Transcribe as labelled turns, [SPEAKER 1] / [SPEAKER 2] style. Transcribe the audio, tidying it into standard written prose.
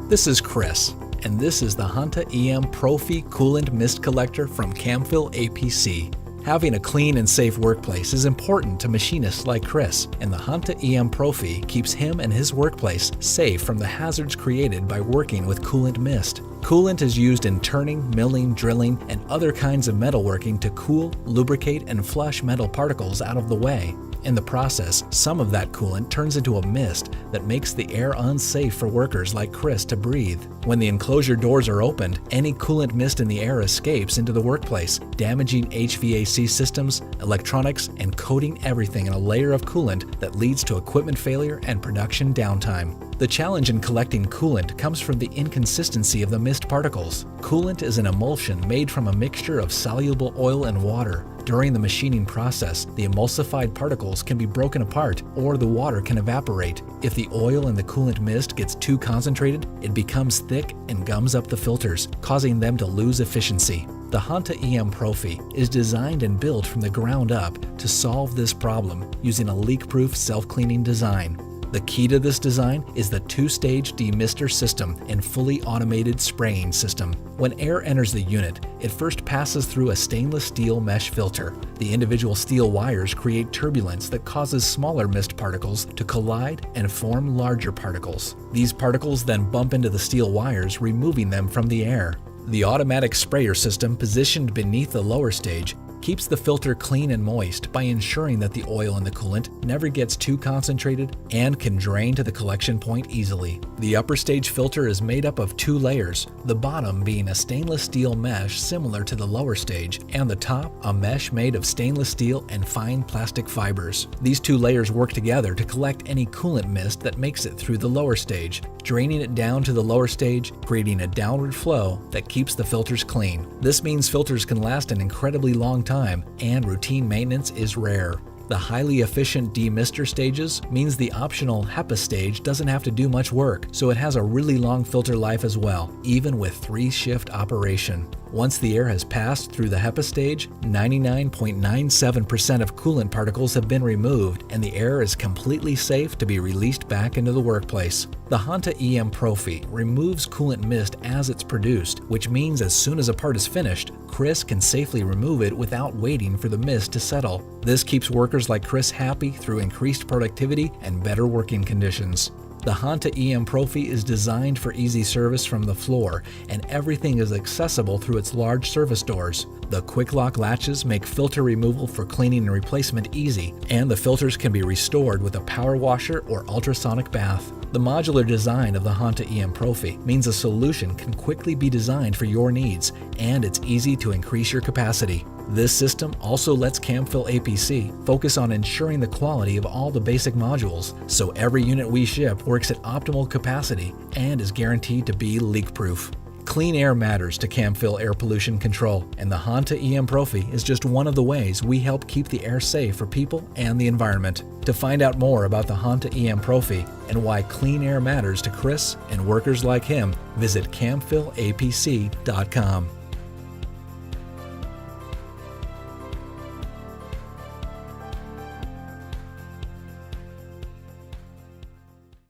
[SPEAKER 1] This is Chris, and this is the Handte EM Profi Coolant Mist Collector from Camfil APC. Having a clean and safe workplace is important to machinists like Chris, and the Handte EM Profi keeps him and his workplace safe from the hazards created by working with coolant mist. Coolant is used in turning, milling, drilling, and other kinds of metalworking to cool, lubricate, and flush metal particles out of the way. In the process, some of that coolant turns into a mist that makes the air unsafe for workers like Chris to breathe. When the enclosure doors are opened, any coolant mist in the air escapes into the workplace, damaging HVAC systems, electronics, and coating everything in a layer of coolant that leads to equipment failure and production downtime. The challenge in collecting coolant comes from the inconsistency of the mist particles. Coolant is an emulsion made from a mixture of soluble oil and water. During the machining process, the emulsified particles can be broken apart or the water can evaporate. If the oil in the coolant mist gets too concentrated, it becomes thick and gums up the filters, causing them to lose efficiency. The Handte EM Profi is designed and built from the ground up to solve this problem using a leak-proof self-cleaning design. The key to this design is the two-stage demister system and fully automated spraying system. When air enters the unit, it first passes through a stainless steel mesh filter. The individual steel wires create turbulence that causes smaller mist particles to collide and form larger particles. These particles then bump into the steel wires, removing them from the air. The automatic sprayer system positioned beneath the lower stage keeps the filter clean and moist by ensuring that the oil in the coolant never gets too concentrated and can drain to the collection point easily. The upper stage filter is made up of two layers, the bottom being a stainless steel mesh similar to the lower stage, and the top a mesh made of stainless steel and fine plastic fibers. These two layers work together to collect any coolant mist that makes it through the lower stage, draining it down to the lower stage, creating a downward flow that keeps the filters clean. This means filters can last an incredibly long time and routine maintenance is rare. The highly efficient demister stages means the optional HEPA stage doesn't have to do much work, so it has a really long filter life as well, even with 3-shift operation. Once the air has passed through the HEPA stage, 99.97% of coolant particles have been removed and the air is completely safe to be released back into the workplace. The Handte EM Profi removes coolant mist as it's produced, which means as soon as a part is finished, Chris can safely remove it without waiting for the mist to settle. This keeps workers like Chris happy through increased productivity and better working conditions. The Handte EM Profi is designed for easy service from the floor, and everything is accessible through its large service doors. The quick lock latches make filter removal for cleaning and replacement easy, and the filters can be restored with a power washer or ultrasonic bath. The modular design of the Handte EM Profi means a solution can quickly be designed for your needs, and it's easy to increase your capacity. This system also lets Camfil APC focus on ensuring the quality of all the basic modules, so every unit we ship works at optimal capacity and is guaranteed to be leak-proof. Clean air matters to Camfil Air Pollution Control, and the Handte EM Profi is just one of the ways we help keep the air safe for people and the environment. To find out more about the Handte EM Profi and why clean air matters to Chris and workers like him, visit camfilapc.com.